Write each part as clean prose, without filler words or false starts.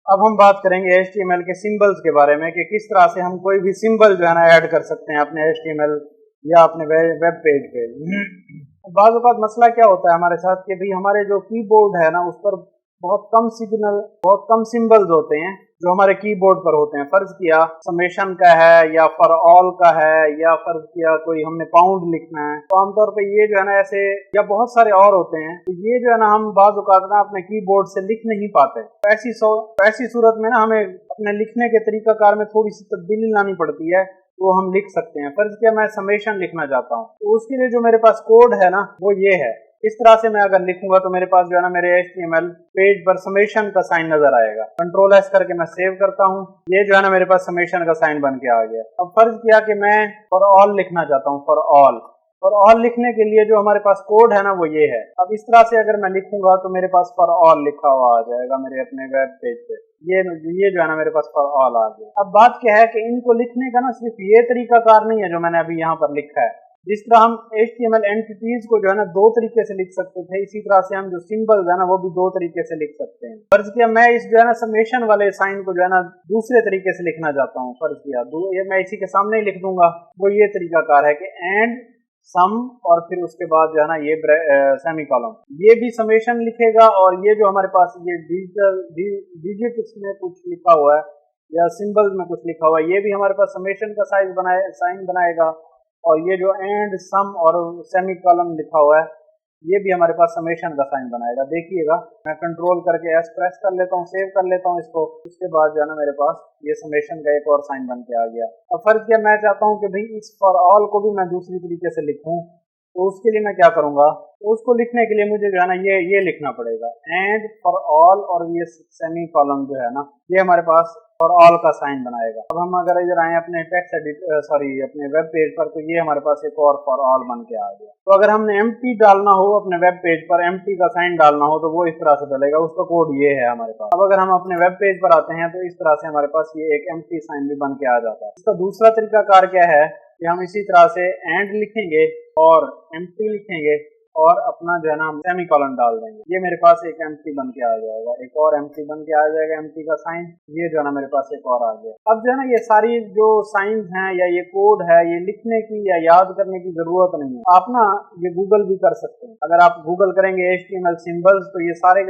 अब हम बात करेंगे HTML के सिंबल्स के बारे में कि किस तरह से हम कोई भी सिंबल जो है ना ऐड कर सकते हैं अपने HTML या अपने वेब पेज पे। बाज़ औक़ात मसला क्या होता है हमारे साथ कि भाई हमारे जो कीबोर्ड है ना उस पर बहुत कम सिंबल्स होते हैं जो हमारे कीबोर्ड पर होते हैं। फर्ज किया समेशन का है या फॉर ऑल का है या फर्ज किया कोई हमने पाउंड लिखना है, तो आमतौर पे ये जो है ना ऐसे या बहुत सारे और होते हैं, तो ये जो है ना हम बाज़ औक़ात ना अपने कीबोर्ड से लिख नहीं पाते। तो ऐसी सूरत में ना हमें अपने लिखने के तरीकाकार में थोड़ी सी तब्दीली लानी पड़ती है, तो हम लिख सकते हैं। फर्ज किया मैं समेशन लिखना चाहता हूँ, तो उसके लिए जो मेरे पास कोड है ना वो ये है। इस तरह से मैं अगर लिखूंगा तो मेरे पास जो है ना मेरे HTML पेज पर समेशन का साइन नजर आएगा। कंट्रोल S करके मैं सेव करता हूँ, ये जो है ना मेरे पास समेशन का साइन बन के आ गया। अब फर्ज किया कि मैं फॉर ऑल लिखना चाहता हूँ, फॉर ऑल लिखने के लिए जो हमारे पास कोड है ना वो ये है। अब इस तरह से अगर मैं लिखूंगा तो मेरे पास फॉर ऑल लिखा हुआ आ जाएगा मेरे अपने वेब पेज पे। ये जो है ना मेरे पास फॉर ऑल आ गया। अब बात क्या है कि इनको लिखने का ना सिर्फ ये तरीकाकार नहीं है जो मैंने अभी यहाँ पर लिखा है। जिस तरह हम HTML एंटिटीज को जो है ना दो तरीके से लिख सकते थे, इसी तरह से हम जो सिंबल्स है ना वो भी दो तरीके से लिख सकते हैं। फर्ज किया मैं इस जो है ना समेशन वाले साइन को जो है ना दूसरे तरीके से लिखना चाहता हूँ। फर्ज किया ये मैं इसी के सामने ही लिख दूंगा। वो ये तरीकाकार है कि एंड सम और फिर उसके बाद जो है ना ये सेमी कॉलम, ये भी समेशन लिखेगा और ये जो हमारे पास ये डिजिट में कुछ लिखा हुआ है या सिंबल में कुछ लिखा हुआ है, ये भी हमारे पास समेशन का साइन बनाएगा। और ये जो एंड सम और सेमी कॉलम लिखा हुआ है ये भी हमारे पास समेशन का साइन बनाएगा। देखिएगा मैं कंट्रोल करके S प्रेस कर लेता हूँ, सेव कर लेता हूँ इसको। उसके बाद जो है ना मेरे पास ये समेशन का एक और साइन बन के आ गया। अब फर्ज किया मैं चाहता हूँ कि भाई इस फॉर ऑल को भी मैं दूसरी तरीके से लिखूं, तो उसके लिए मैं क्या करूंगा, तो उसको लिखने के लिए मुझे जो है ना ये लिखना पड़ेगा एंड फॉर ऑल, और ये सेमी कॉलम जो है ना ये हमारे पास फॉर ऑल का साइन बनाएगा। अब हम अगर इधर आए अपने अपने वेब पेज पर, तो ये हमारे पास एक और फॉर ऑल बन के आ गया। तो अगर हमने एम्प्टी डालना हो अपने वेब पेज पर, एम्प्टी का साइन डालना हो, तो वो इस तरह से डलेगा। उसका कोड ये है हमारे पास। अब अगर हम अपने वेब पेज पर आते हैं तो इस तरह से हमारे पास ये एक एम्प्टी साइन भी बन के आ जाता है। इसका दूसरा तरीकाकार क्या है कि हम इसी तरह से एंड लिखेंगे और एम्प्टी लिखेंगे और अपना जो है ना हम सेमी कॉलन डाल देंगे। ये मेरे पास एक एम्प्टी बन के आ जाएगा, एक और एम्प्टी बन के आ जाएगा, एम्प्टी का साइन। ये जो है ना मेरे पास एक और आ गया। अब जो है ना ये सारी जो साइंस हैं या ये कोड है, ये लिखने की या याद करने की जरूरत नहीं है। आप ना ये गूगल भी कर सकते हैं। अगर आप गूगल करेंगे HTML सिंबल्स, तो ये सारे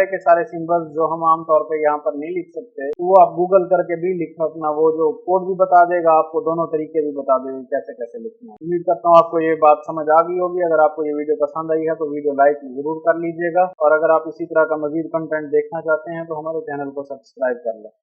के सारे सिंबल्स जो हम आमतौर पर यहाँ पर नहीं लिख सकते, तो वो आप गूगल करके भी लिख अपना वो जो कोड भी बता देगा आपको, दोनों तरीके भी बता देगा कैसे कैसे लिखना है। उम्मीद करता हूँ आपको ये बात समझ आ गई होगी। अगर आपको ये वीडियो पसंद आई है तो वीडियो लाइक जरूर कर लीजिएगा, और अगर आप इसी तरह का मजीद कंटेंट देखना चाहते हैं तो हमारे चैनल को सब्सक्राइब कर लें।